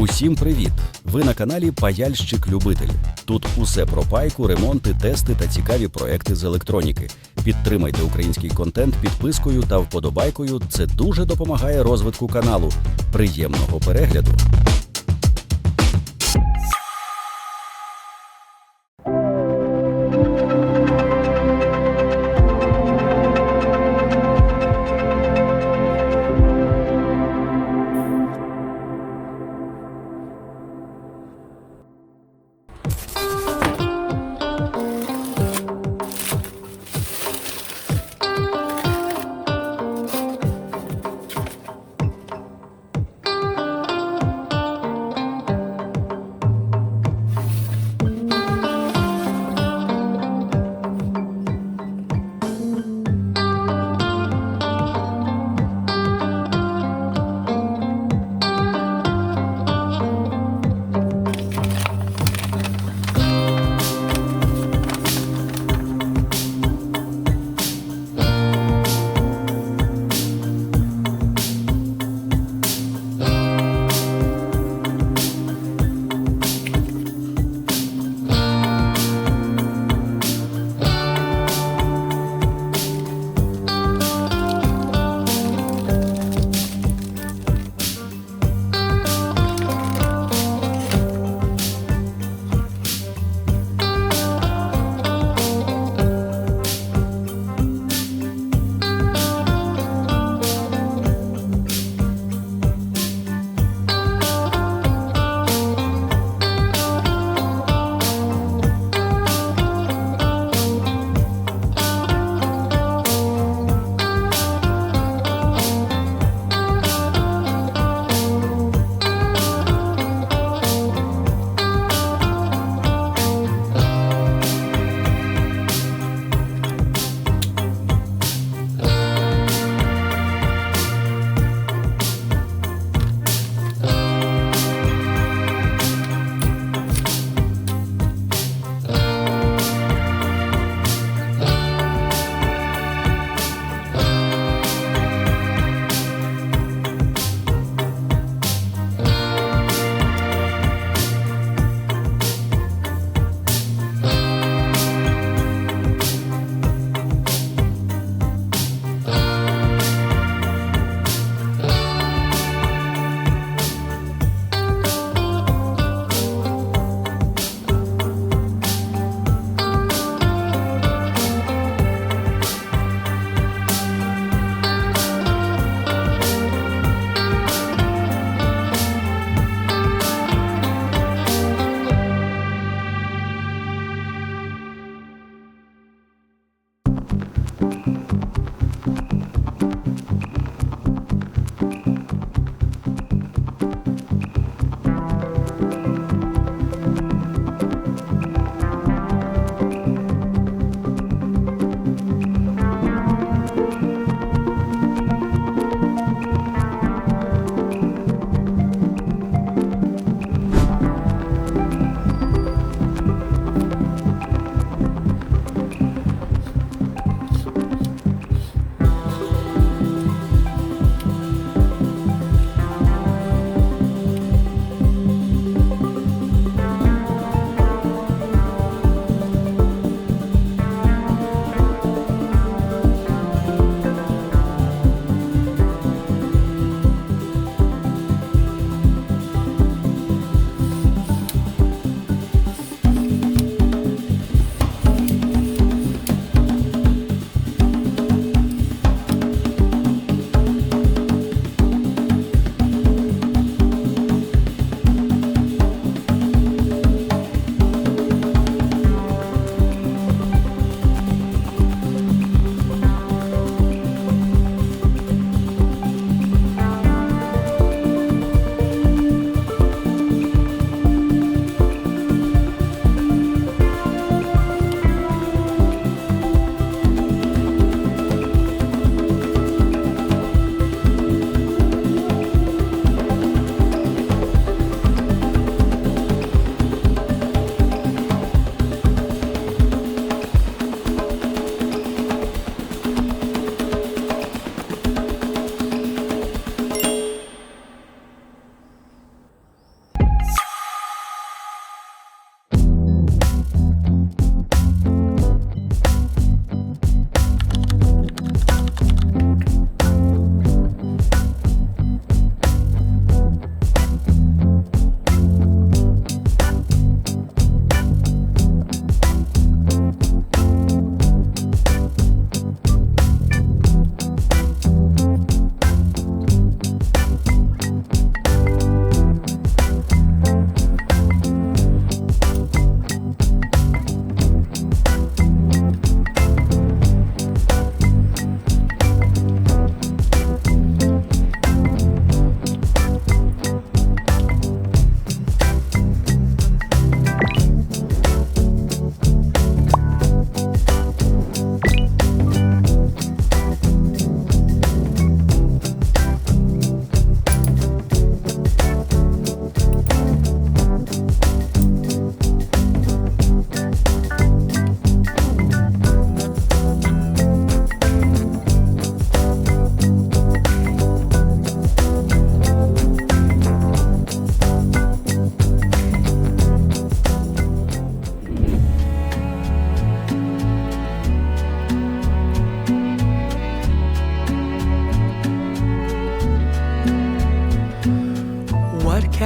Усім привіт! Ви на каналі Паяльщик-любитель. Тут усе про пайку, ремонти, тести та цікаві проекти з електроніки. Підтримайте український контент підпискою та вподобайкою. Це дуже допомагає розвитку каналу. Приємного перегляду!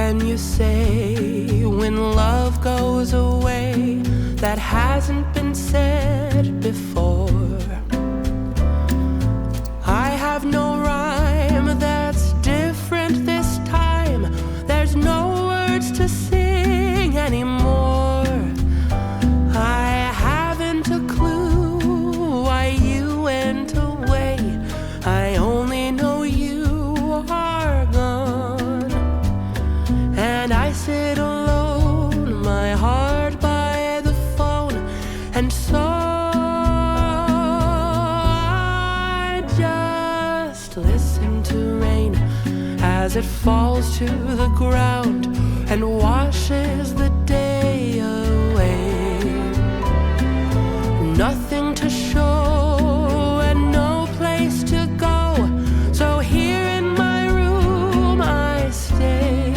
When you say, when love goes away, that hasn't been said before. I have no rhyme that's different this time. There's no words to sing anymore. I haven't a clue why you went away. I only know you are gone. And I sit alone, my heart by the phone. And so I just listen to rain as it falls to the ground and washes the day away. Nothing to show and no place to go, so here in my room I stay.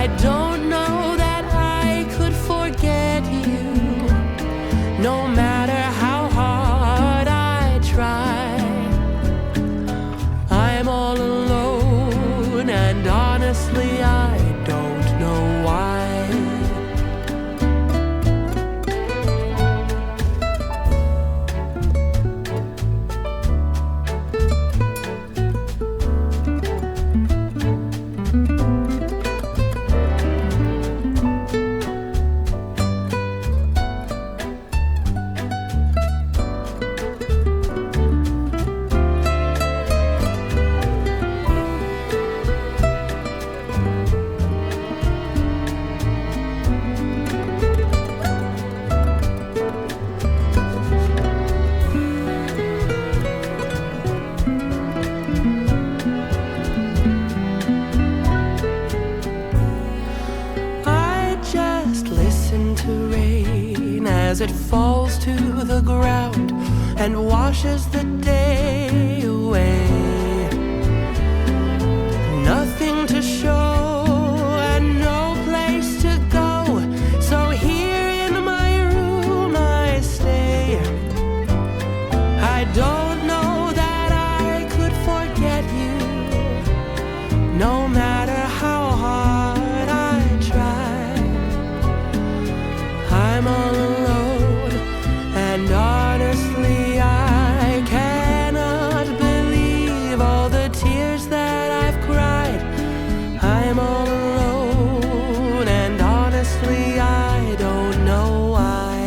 I don't know that I could forget you, no matter how hard I try. I'm all alone, and honestly I don't know why. As it falls to the ground and washes the day away. Nothing to show and no place to go, so here in my room I stay. I don't know that I could forget you, no matter how hard I try. I'm all alone, and honestly I cannot believe all the tears that I've cried. I'm all alone, and honestly I don't know why.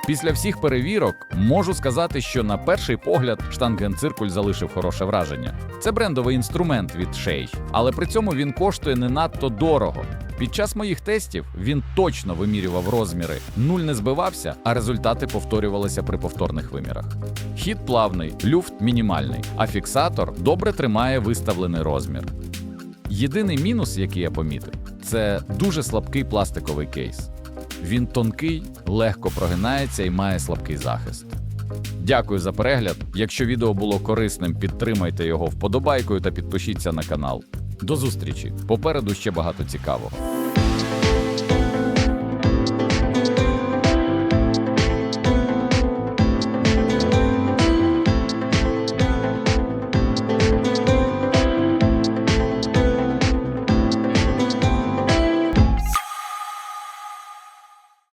Після всіх перевірок можу сказати, що на перший погляд штангенциркуль залишив хороше враження. Це брендовий інструмент від SHAHE, але при цьому він коштує не надто дорого. Під час моїх тестів він точно вимірював розміри, нуль не збивався, а результати повторювалися при повторних вимірах. Хід плавний, люфт мінімальний, а фіксатор добре тримає виставлений розмір. Єдиний мінус, який я помітив, це дуже слабкий пластиковий кейс. Він тонкий, легко прогинається і має слабкий захист. Дякую за перегляд. Якщо відео було корисним, підтримайте його вподобайкою та підпишіться на канал. До зустрічі! Попереду ще багато цікавого.